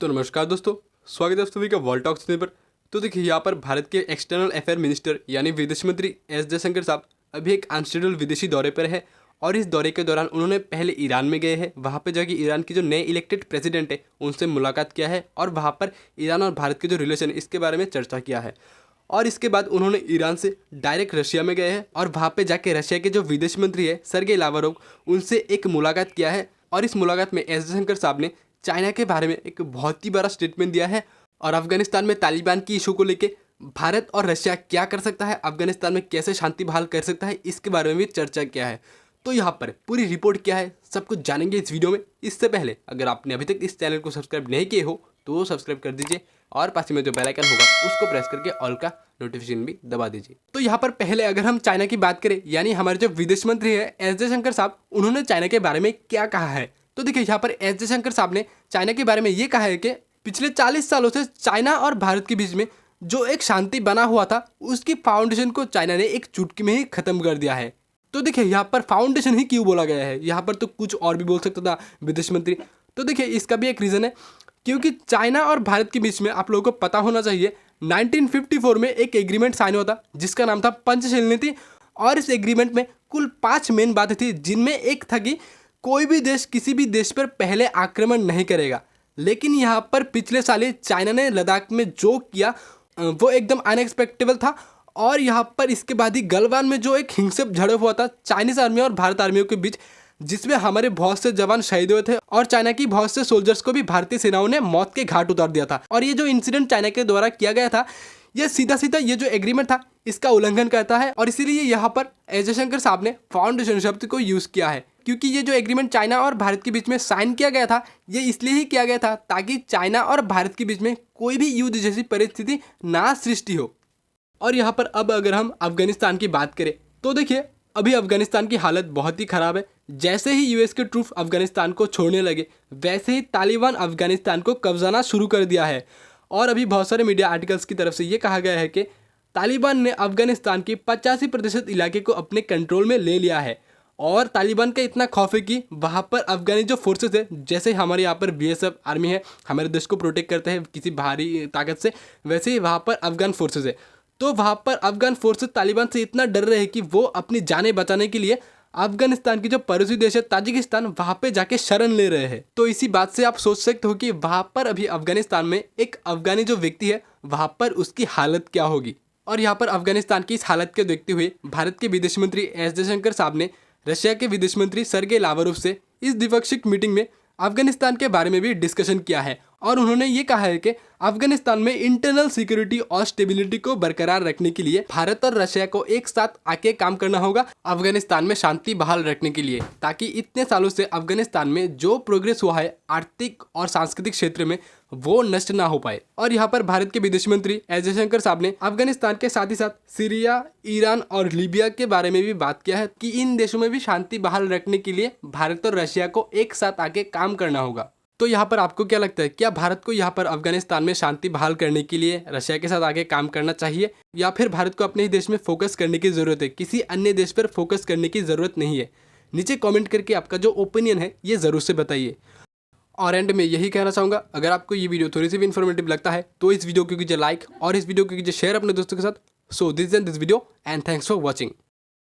तो नमस्कार दोस्तों, स्वागत है आप सभी का वर्ल्ड टॉक्स चैनल पर। तो देखिए यहाँ पर भारत के एक्सटर्नल अफेयर मिनिस्टर यानी विदेश मंत्री एस जयशंकर साहब अभी एक अनशेड्यूल विदेशी दौरे पर है। और इस दौरे के दौरान उन्होंने पहले ईरान में गए हैं, वहाँ पे जाके ईरान की जो नए इलेक्टेड प्रेसिडेंट है उनसे मुलाकात किया है और वहाँ पर ईरान और भारत के जो रिलेशन इसके बारे में चर्चा किया है। और इसके बाद उन्होंने ईरान से डायरेक्ट रशिया में गए हैं और वहाँ पे जाके रशिया के जो विदेश मंत्री है सरगेई लावरोव उनसे एक मुलाकात किया है। और इस मुलाकात में एस जयशंकर साहब ने चाइना के बारे में एक बहुत ही बड़ा स्टेटमेंट दिया है और अफगानिस्तान में तालिबान की इशू को लेके भारत और रशिया क्या कर सकता है, अफगानिस्तान में कैसे शांति बहाल कर सकता है, इसके बारे में भी चर्चा किया है। तो यहाँ पर पूरी रिपोर्ट क्या है सब कुछ जानेंगे इस वीडियो में। इससे पहले अगर आपने अभी तक इस चैनल को सब्सक्राइब नहीं किए हो तो सब्सक्राइब कर दीजिए और पास में जो बेल आइकन होगा उसको प्रेस करके ऑल का नोटिफिकेशन भी दबा दीजिए। तो यहाँ पर पहले अगर हम चाइना की बात करें, यानी हमारे जो विदेश मंत्री है एस जयशंकर साहब, उन्होंने चाइना के बारे में क्या कहा है। तो देखिए यहाँ पर एस जयशंकर साहब ने चाइना के बारे में ये कहा है कि पिछले 40 सालों से चाइना और भारत के बीच में जो एक शांति बना हुआ था उसकी फाउंडेशन को चाइना ने एक चुटकी में ही खत्म कर दिया है। तो देखिए यहाँ पर फाउंडेशन ही क्यों बोला गया है, यहाँ पर तो कुछ और भी बोल सकता था विदेश मंत्री। तो देखिए इसका भी एक रीज़न है, क्योंकि चाइना और भारत के बीच में आप लोगों को पता होना चाहिए 1954 में एक एग्रीमेंट साइन हुआ था जिसका नाम था पंचशील नीति। और इस एग्रीमेंट में कुल 5 मेन बातें थी, जिनमें एक था कि कोई भी देश किसी भी देश पर पहले आक्रमण नहीं करेगा। लेकिन यहाँ पर पिछले साल ही चाइना ने लद्दाख में जो किया वो एकदम अनएक्सपेक्टेबल था। और यहाँ पर इसके बाद ही गलवान में जो एक हिंसक झड़प हुआ था चाइनीज़ आर्मी और भारत आर्मियों के बीच, जिसमें हमारे बहुत से जवान शहीद हुए थे और चाइना की बहुत से सोल्जर्स को भी भारतीय सेनाओं ने मौत के घाट उतार दिया था। और ये जो इंसिडेंट चाइना के द्वारा किया गया था ये सीधा सीधा ये जो एग्रीमेंट था इसका उल्लंघन करता है। और इसीलिए यहाँ पर एस जयशंकर साहब ने फाउंडेशन शब्द को यूज़ किया है, क्योंकि ये जो एग्रीमेंट चाइना और भारत के बीच में साइन किया गया था ये इसलिए ही किया गया था ताकि चाइना और भारत के बीच में कोई भी युद्ध जैसी परिस्थिति ना सृष्टि हो। और यहाँ पर अब अगर हम अफगानिस्तान की बात करें तो देखिए अभी अफगानिस्तान की हालत बहुत ही ख़राब है। जैसे ही यूएस के ट्रूप अफगानिस्तान को छोड़ने लगे वैसे ही तालिबान अफगानिस्तान को कब्जाना शुरू कर दिया है। और अभी बहुत सारे मीडिया आर्टिकल्स की तरफ से ये कहा गया है कि तालिबान ने अफगानिस्तान के 85% इलाके को अपने कंट्रोल में ले लिया है। और तालिबान का इतना खौफ है कि वहाँ पर अफगानी जो फोर्सेस है, जैसे हमारे यहाँ पर बीएसएफ आर्मी है हमारे देश को प्रोटेक्ट करते हैं किसी बाहरी ताकत से, वैसे ही वहाँ पर अफगान फोर्सेस है। तो वहाँ पर अफगान फोर्सेस तालिबान से इतना डर रहे हैं कि वो अपनी जानें बचाने के लिए अफगानिस्तान की जो पड़ोसी देश है ताजिकिस्तान वहाँ पे जाके शरण ले रहे हैं। तो इसी बात से आप सोच सकते हो कि वहाँ पर अभी अफगानिस्तान में एक अफगानी जो व्यक्ति है वहाँ पर उसकी हालत क्या होगी। और यहाँ पर अफगानिस्तान की इस हालत को देखते हुए भारत के विदेश मंत्री एस जयशंकर साहब ने रशिया के विदेश मंत्री सरगेई लावरोव से इस द्विपक्षीय मीटिंग में अफगानिस्तान के बारे में भी डिस्कशन किया है। और उन्होंने ये कहा है कि अफगानिस्तान में इंटरनल सिक्योरिटी और स्टेबिलिटी को बरकरार रखने के लिए भारत और रशिया को एक साथ आके काम करना होगा अफगानिस्तान में शांति बहाल रखने के लिए, ताकि इतने सालों से अफगानिस्तान में जो प्रोग्रेस हुआ है आर्थिक और सांस्कृतिक क्षेत्र में वो नष्ट ना हो पाए। और यहाँ पर भारत के विदेश मंत्री एस जयशंकर साहब ने अफगानिस्तान के साथ ही साथ सीरिया, ईरान और लीबिया के बारे में भी बात किया है कि इन देशों में भी शांति बहाल रखने के लिए भारत और रशिया को एक साथ आके काम करना होगा। तो यहाँ पर आपको क्या लगता है, क्या भारत को यहाँ पर अफगानिस्तान में शांति बहाल करने के लिए रशिया के साथ आगे काम करना चाहिए, या फिर भारत को अपने ही देश में फोकस करने की ज़रूरत है, किसी अन्य देश पर फोकस करने की ज़रूरत नहीं है? नीचे कमेंट करके आपका जो ओपिनियन है ये ज़रूर से बताइए। और एंड में यही कहना चाहूँगा, अगर आपको ये वीडियो थोड़ी सी भी इन्फॉर्मेटिव लगता है तो इस वीडियो को कीजिए लाइक और इस वीडियो को कीजिए शेयर अपने दोस्तों के साथ। So this video and thanks for watching.